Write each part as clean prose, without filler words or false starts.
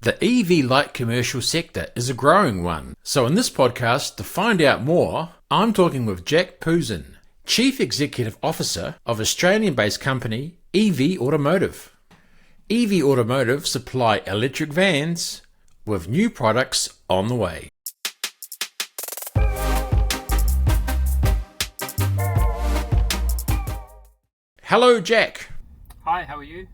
The EV light commercial sector is a growing one. So in this podcast, to find out more, I'm talking with Jack Puzin, Chief Executive Officer of Australian-based company EV Automotive. EV Automotive supply electric vans with new products on the way. Hello, Jack. Hi, how are you?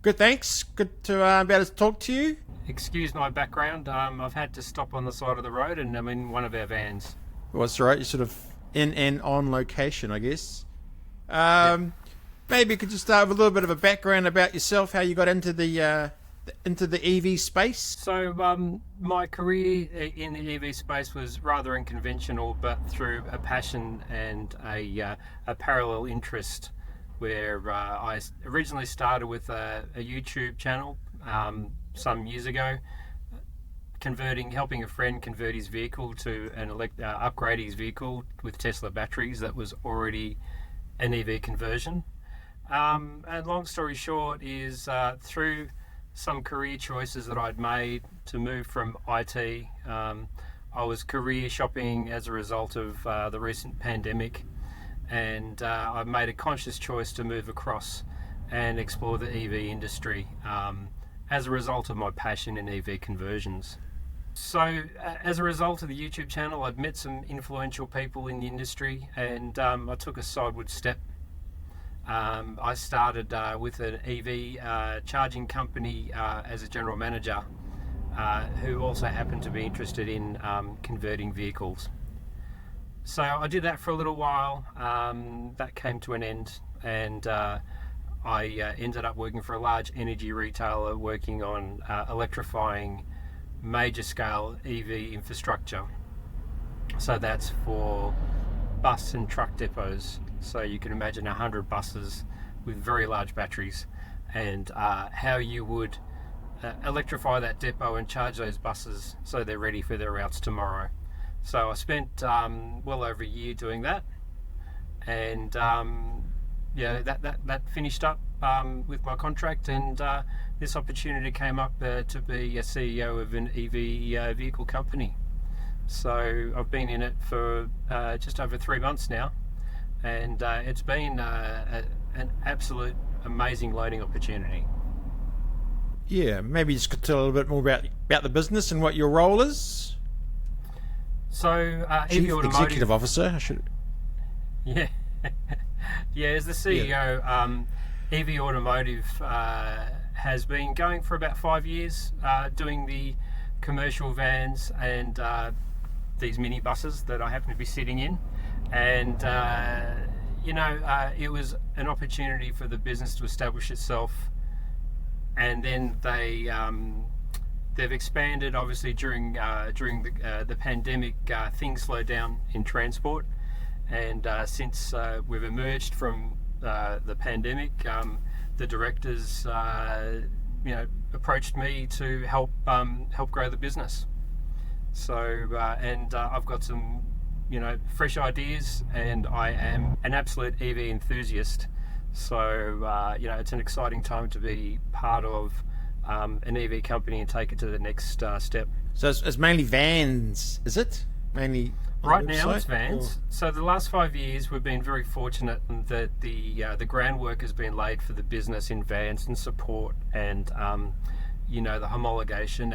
Good, thanks. Good to be able to talk to you. Excuse my background. I've had to stop on the side of the road and I'm in one of our vans. Well, that's right. You're sort of in and on location, I guess. Maybe you could just start with a little bit of a background about yourself, how you got into the EV space. So my career in the EV space was rather unconventional, but through a passion and a parallel interest, where I originally started with a YouTube channel some years ago, helping a friend convert his vehicle to upgrade his vehicle with Tesla batteries that was already an EV conversion. And long story short is through some career choices that I'd made to move from IT, I was career shopping as a result of the recent pandemic, and I made a conscious choice to move across and explore the EV industry as a result of my passion in EV conversions. So as a result of the YouTube channel, I'd met some influential people in the industry, and I took a sideward step. I started with an EV charging company as a general manager, who also happened to be interested in converting vehicles. So I did that for a little while. That came to an end, and I ended up working for a large energy retailer working on electrifying major scale EV infrastructure. So that's for bus and truck depots. So you can imagine 100 buses with very large batteries, and how you would electrify that depot and charge those buses so they're ready for their routes tomorrow. So I spent well over a year doing that, and that finished up with my contract, and this opportunity came up to be a CEO of an EV vehicle company. So I've been in it for just over 3 months now, and it's been an absolute amazing learning opportunity. Yeah, maybe just could tell a little bit more about the business and what your role is. So Chief EV Automotive, Executive Officer, I should. Yeah, yeah. As the CEO, EV Automotive has been going for about 5 years, doing the commercial vans and these mini buses that I happen to be sitting in, and it was an opportunity for the business to establish itself, and then they've expanded. Obviously, during the pandemic, things slowed down in transport, and since we've emerged from the pandemic, the directors, approached me to help grow the business. So, I've got some, fresh ideas, and I am an absolute EV enthusiast. So, it's an exciting time to be part of an EV company and take it to the next step. So it's mainly vans, is it? Mainly right now it's vans. Or? So the last 5 years we've been very fortunate that the groundwork has been laid for the business in vans and support, and the homologation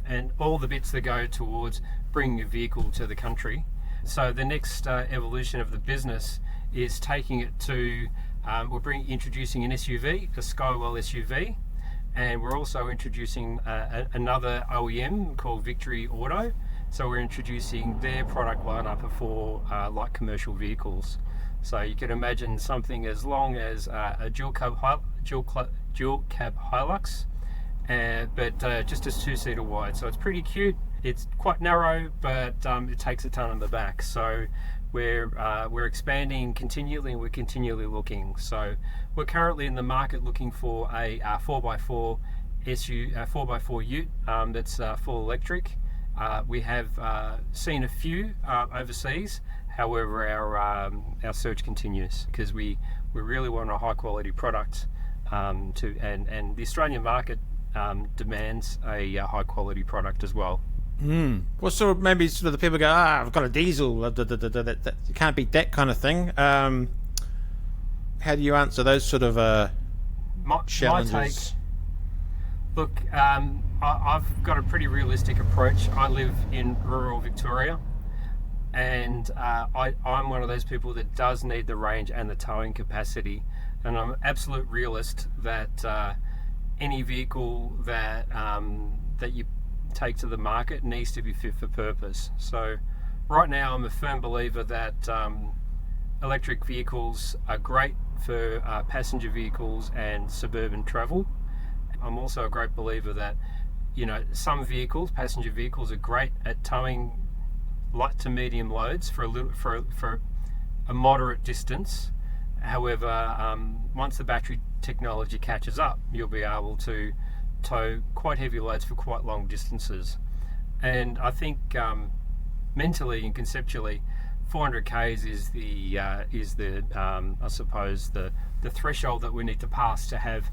and all the bits that go towards bringing a vehicle to the country. So the next evolution of the business is taking it to introducing an SUV, a Skywell SUV. And we're also introducing another OEM called Victory Auto. So we're introducing their product lineup for light commercial vehicles. So you can imagine something as long as a dual cab Hilux, but just as 2-seater wide. So it's pretty cute. It's quite narrow, but it takes a ton on the back. So we're expanding continually, and we're continually looking. So we're currently in the market looking for a 4x4 4x4 ute that's full electric. We have seen a few overseas. However, our search continues, because we really want a high quality product and the Australian market demands a high quality product as well. What sort of, maybe sort of the people go, I've got a diesel, you can't beat that kind of thing. How do you answer those sort of challenges? My take, look, I've got a pretty realistic approach. I live in rural Victoria, and I'm one of those people that does need the range and the towing capacity, and I'm an absolute realist that any vehicle that you take to the market needs to be fit for purpose. So right now I'm a firm believer that electric vehicles are great for passenger vehicles and suburban travel. I'm also a great believer that, you know, some vehicles, passenger vehicles, are great at towing light to medium loads for a moderate distance. However, once the battery technology catches up, you'll be able to tow quite heavy loads for quite long distances. And I think mentally and conceptually, 400 k's is the I suppose the threshold that we need to pass to have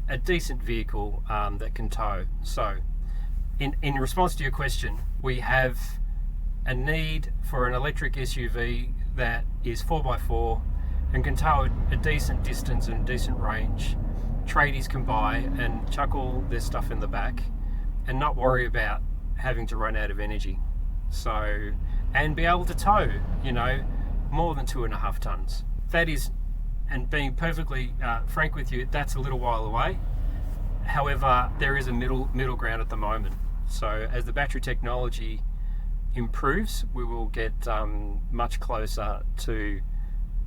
a decent vehicle that can tow. So, in response to your question, we have a need for an electric SUV that is 4x4 and can tow a decent distance and a decent range. Tradies can buy and chuck all their stuff in the back and not worry about having to run out of energy. So, and be able to tow, you know, more than 2.5 tons. That is, and being perfectly frank with you, that's a little while away. However, there is a middle ground at the moment. So as the battery technology improves, we will get much closer to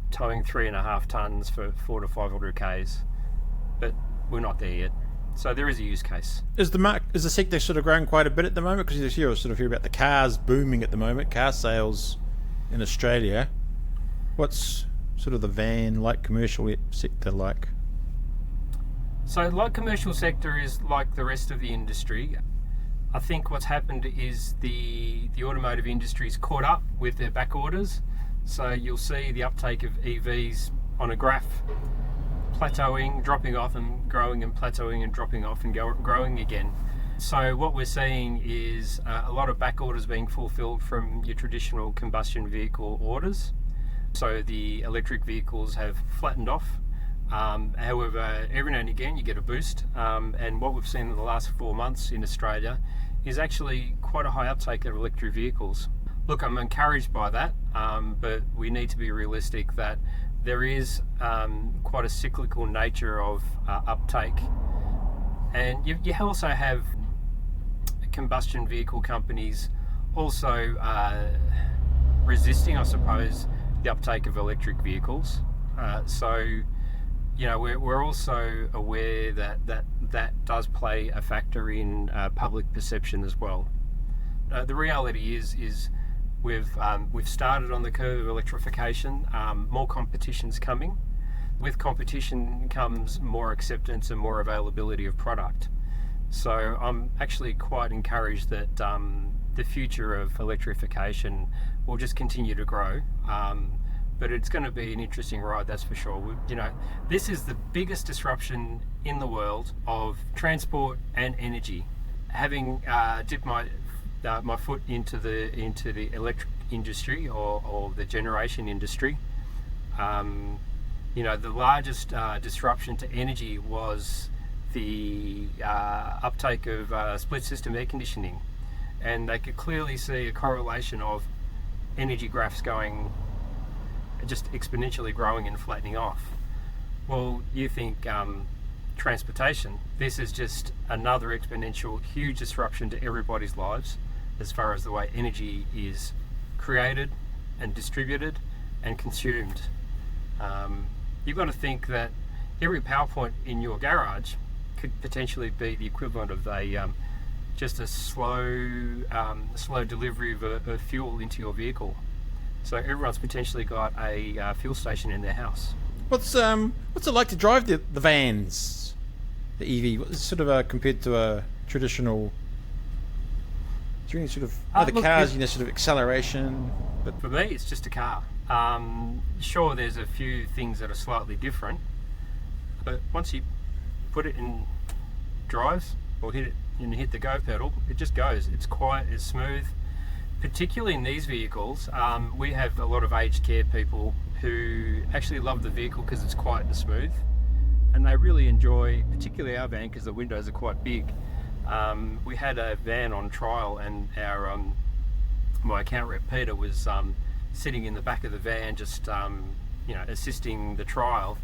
towing 3.5 tons for 400 to 500 k's. But we're not there yet. So there is a use case. Is the sector sort of growing quite a bit at the moment? Because you sort of hear about the cars booming at the moment, car sales in Australia. What's sort of the van, light commercial sector like? So light commercial sector is like the rest of the industry. I think what's happened is the automotive industry's caught up with their back orders. So you'll see the uptake of EVs on a graph, plateauing, dropping off and growing, and plateauing and dropping off and growing again. So what we're seeing is a lot of back orders being fulfilled from your traditional combustion vehicle orders. So the electric vehicles have flattened off. However, every now and again you get a boost. And what we've seen in the last 4 months in Australia is actually quite a high uptake of electric vehicles. Look, I'm encouraged by that, but we need to be realistic that there is quite a cyclical nature of uptake. And you also have combustion vehicle companies also resisting, I suppose, the uptake of electric vehicles. So, you know, we're also aware that does play a factor in public perception as well. The reality is we've started on the curve of electrification. More competition's coming. With competition comes more acceptance and more availability of product. So I'm actually quite encouraged that the future of electrification will just continue to grow. But it's going to be an interesting ride, that's for sure. You know, this is the biggest disruption in the world of transport and energy. Having dipped my foot into the electric industry or the generation industry, you know, the largest disruption to energy was the uptake of split system air conditioning, and they could clearly see a correlation of energy graphs going just exponentially growing and flattening off. Well, you think transportation, this is just another exponential huge disruption to everybody's lives as far as the way energy is created and distributed and consumed. You've got to think that every power point in your garage could potentially be the equivalent of just a slow delivery of fuel into your vehicle. So everyone's potentially got a fuel station in their house. What's it like to drive the vans, the EV? What's sort of compared to a traditional? Is there any sort of the cars? Sort of acceleration. But for me, it's just a car. Sure, there's a few things that are slightly different, but once you put it in drives or hit it and hit the go pedal, it just goes. It's quiet, it's smooth. Particularly in these vehicles, we have a lot of aged care people who actually love the vehicle because it's quiet and smooth, and they really enjoy, particularly our van, because the windows are quite big. We had a van on trial, and our my account rep Peter was sitting in the back of the van, just assisting the trial.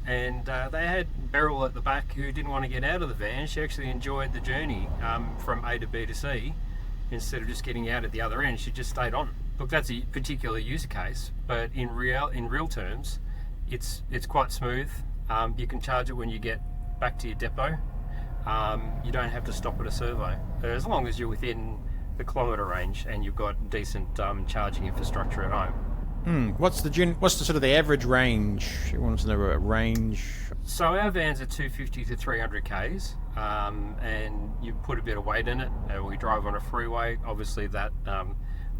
And they had Beryl at the back who didn't want to get out of the van. She actually enjoyed the journey from A to B to C. Instead of just getting out at the other end, she just stayed on. Look, that's a particular use case, but in real terms, it's quite smooth. You can charge it when you get back to your depot. You don't have to stop at a servo, as long as you're within the kilometre range and you've got decent charging infrastructure at home. What's the sort of the average range? You want to know a range? So our vans are 250 to 300 k's, and you put a bit of weight in it. We drive on a freeway. Obviously, that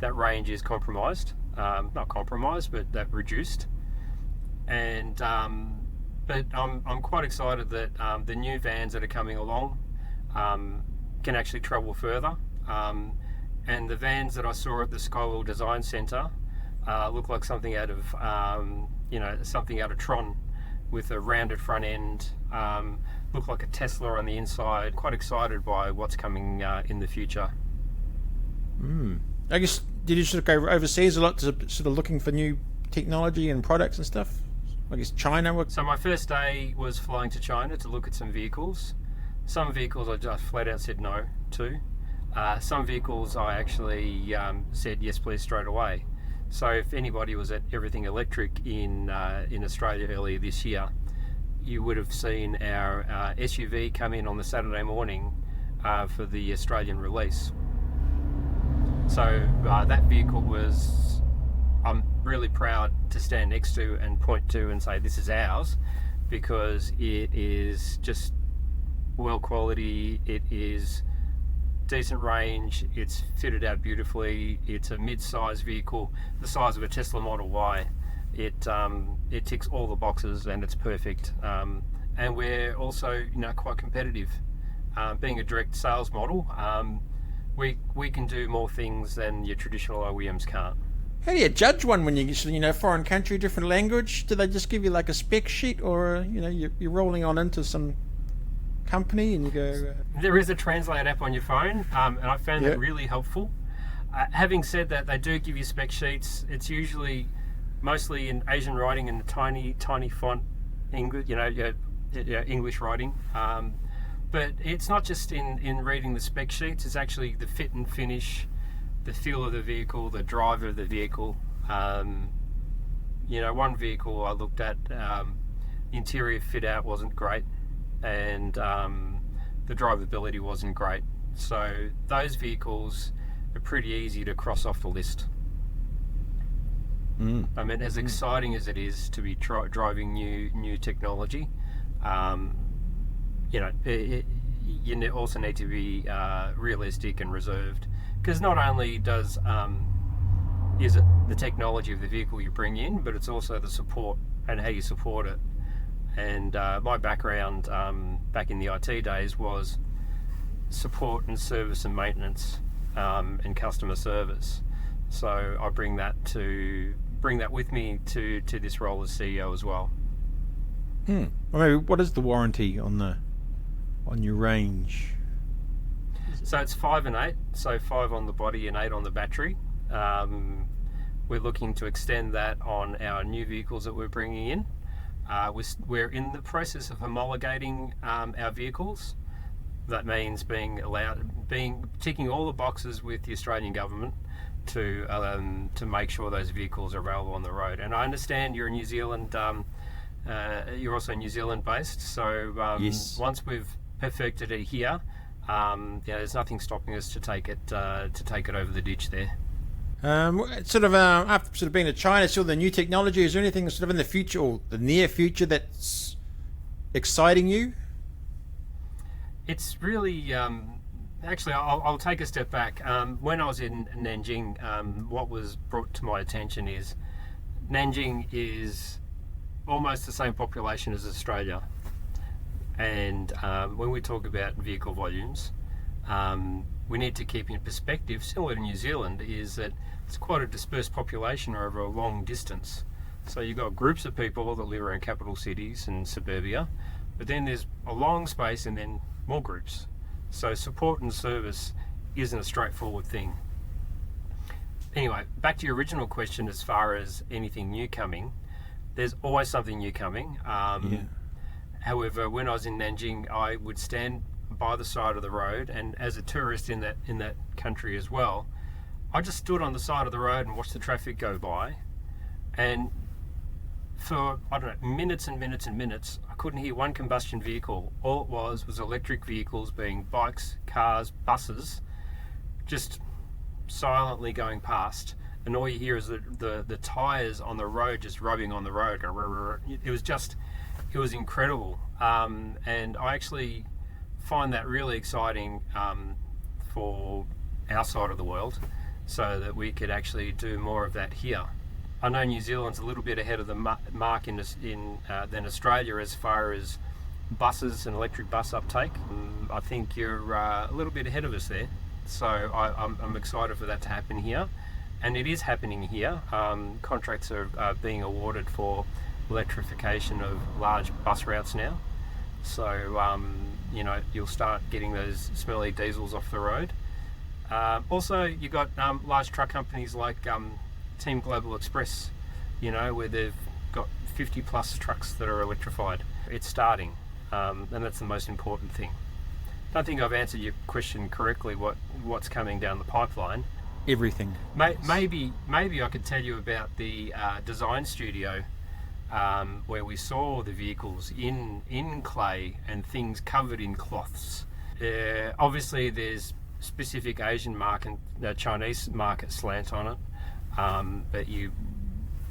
range is compromised. Not compromised, but that reduced. And but I'm quite excited that the new vans that are coming along can actually travel further. And the vans that I saw at the Skywell Design Centre look like something out of something out of Tron, with a rounded front end. Look like a Tesla on the inside. Quite excited by what's coming in the future. I guess, did you sort of go overseas a lot to sort of looking for new technology and products and stuff? I guess China. So my first day was flying to China to look at some vehicles. Some vehicles I just flat out said no to. Some vehicles I actually said yes please straight away. So if anybody was at Everything Electric in Australia earlier this year, you would have seen our SUV come in on the Saturday morning for the Australian release. So that vehicle was, I'm really proud to stand next to and point to and say this is ours, because it is just well quality, it is decent range, it's fitted out beautifully, it's a mid-size vehicle the size of a Tesla Model Y. It ticks all the boxes and it's perfect, and we're also quite competitive. Being a direct sales model, we can do more things than your traditional OEMs can't. How do you judge one when you foreign country, different language? Do they just give you like a spec sheet, or you're rolling on into some company and you go... There is a translate app on your phone, and I found that really helpful. Having said that, they do give you spec sheets. It's usually mostly in Asian writing and tiny font English, English writing. But it's not just in reading the spec sheets, it's actually the fit and finish, the feel of the vehicle, the drive of the vehicle. One vehicle I looked at, interior fit out wasn't great, and the drivability wasn't great. So those vehicles are pretty easy to cross off the list. I mean, as exciting as it is to be driving new technology, you also need to be realistic and reserved, because not only is it the technology of the vehicle you bring in, but it's also the support and how you support it. And my background back in the IT days was support and service and maintenance and customer service. So I bring that with me to this role as CEO as well. Well, maybe what is the warranty on your range? So it's 5 and 8, so 5 on the body and 8 on the battery. We're looking to extend that on our new vehicles that we're bringing in. We're in the process of homologating our vehicles. That means ticking all the boxes with the Australian government to make sure those vehicles are available on the road. And I understand you're in New Zealand. You're also New Zealand based. So yes. Once we've perfected it here, there's nothing stopping us to take it over the ditch there. After being to China, still the new technology, is there anything sort of in the future or the near future that's exciting you? It's really, actually, I'll take a step back. When I was in Nanjing, what was brought to my attention is Nanjing is almost the same population as Australia. And when we talk about vehicle volumes, we need to keep in perspective, similar to New Zealand, is that it's quite a dispersed population over a long distance. So you've got groups of people that live around capital cities and suburbia, but then there's a long space and then more groups. So support and service isn't a straightforward thing. Anyway, back to your original question as far as anything new coming. There's always something new coming. However, when I was in Nanjing, I would stand by the side of the road, and as a tourist in that country as well, I just stood on the side of the road and watched the traffic go by, and for, I don't know, minutes and minutes and minutes, I couldn't hear one combustion vehicle. All it was electric vehicles, being bikes, cars, buses, just silently going past, and all you hear is the tyres on the road just rubbing on the road. It was incredible, and I actually find that really exciting for our side of the world, so that we could actually do more of that here. I know New Zealand's a little bit ahead of the mark than Australia as far as buses and electric bus uptake. I think you're a little bit ahead of us there, so I'm excited for that to happen here, and it is happening here. Contracts are being awarded for electrification of large bus routes now, so you'll start getting those smelly diesels off the road. Also, you've got large truck companies like Team Global Express, where they've got 50 plus trucks that are electrified. It's starting, and that's the most important thing. I don't think I've answered your question correctly, what's coming down the pipeline. Everything. Maybe I could tell you about the design studio, where we saw the vehicles in clay and things covered in cloths. Obviously, there's specific Asian market, Chinese market slant on it, but you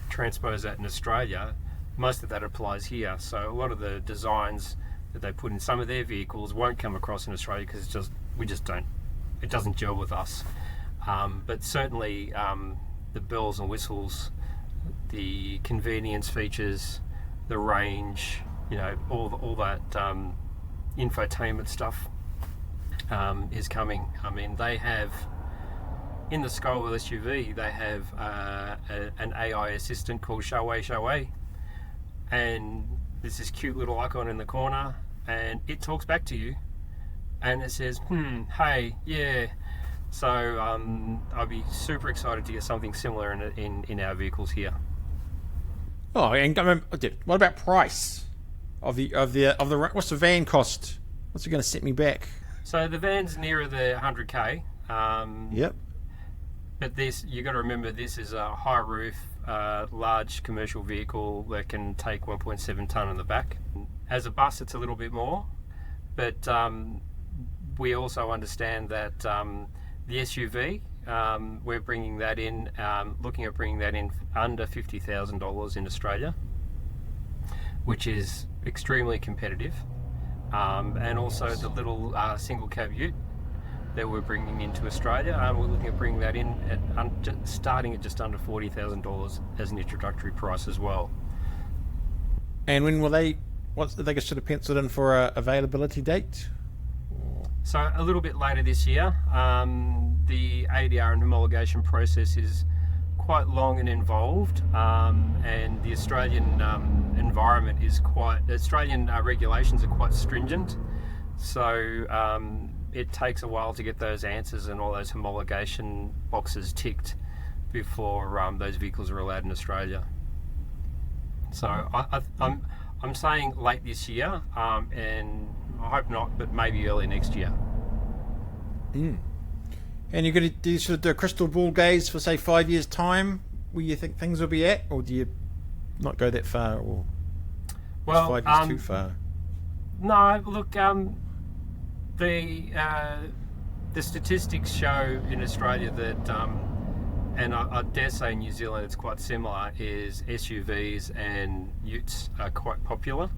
transpose that in Australia, most of that applies here. So a lot of the designs that they put in some of their vehicles won't come across in Australia because it doesn't gel with us. But certainly the bells and whistles, the convenience features, the range, all that infotainment stuff is coming. I mean, they have, in the Skywell SUV, they have an AI assistant called Shawei, and there's this cute little icon in the corner, and it talks back to you, and it says, hey, yeah. So I'd be super excited to get something similar in our vehicles here. Oh, and what about price of the what's the van cost? What's it going to set me back? So the van's nearer the 100k. Yep. But you got to remember, this is a high roof, large commercial vehicle that can take 1.7 tonne on the back. As a bus, it's a little bit more, but we also understand that the SUV, we're bringing that in, looking at bringing that in under $50,000 in Australia, which is extremely competitive. And also the little single cab ute that we're bringing into Australia, we're looking at bringing that in starting at just under $40,000 as an introductory price as well. And when will they sort of penciled in for a availability date? So a little bit later this year. The ADR and homologation process is quite long and involved, and the Australian environment is Australian regulations are quite stringent, so it takes a while to get those answers and all those homologation boxes ticked before those vehicles are allowed in Australia. So I'm saying late this year, and I hope not, but maybe early next year. And you're going to do sort of do a crystal ball gaze for say 5 years time, where you think things will be at, or do you not go that far, or is 5 years too far? No, look, the statistics show in Australia that, and I dare say in New Zealand it's quite similar, is SUVs and utes are quite popular,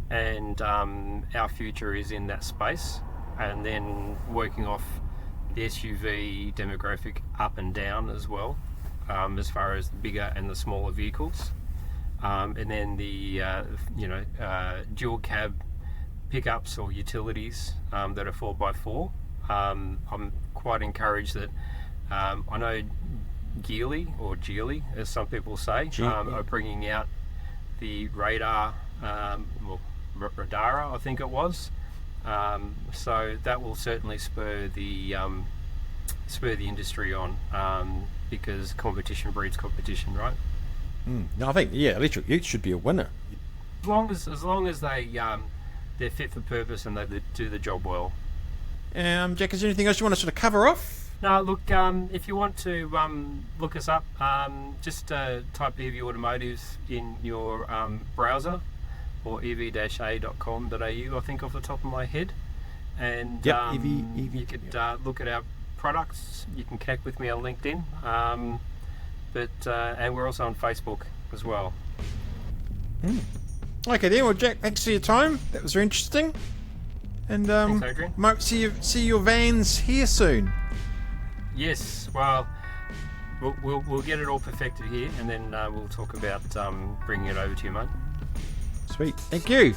and our future is in that space, and then working off the SUV demographic up and down as well, as far as the bigger and the smaller vehicles, and then the dual cab pickups or utilities that are 4x4. I'm quite encouraged that I know Geely, or Geely as some people say, are bringing out the radar, Radara I think it was. So that will certainly spur the industry on, because competition breeds competition, right? No, I think electric ute should be a winner. As long as they're fit for purpose and they do the job well. Jack, is there anything else you want to sort of cover off? No, look, if you want to look us up, just type EV Automotive in your browser, or ev-a.com.au, I think, off the top of my head. And EV, you could look at our products. You can connect with me on LinkedIn. And we're also on Facebook as well. Okay then, well Jack, thanks for your time. That was very interesting. And Thanks, Adrian. might see your vans here soon. Yes, well, we'll get it all perfected here, and then we'll talk about bringing it over to you, mate. Sweet, thank you.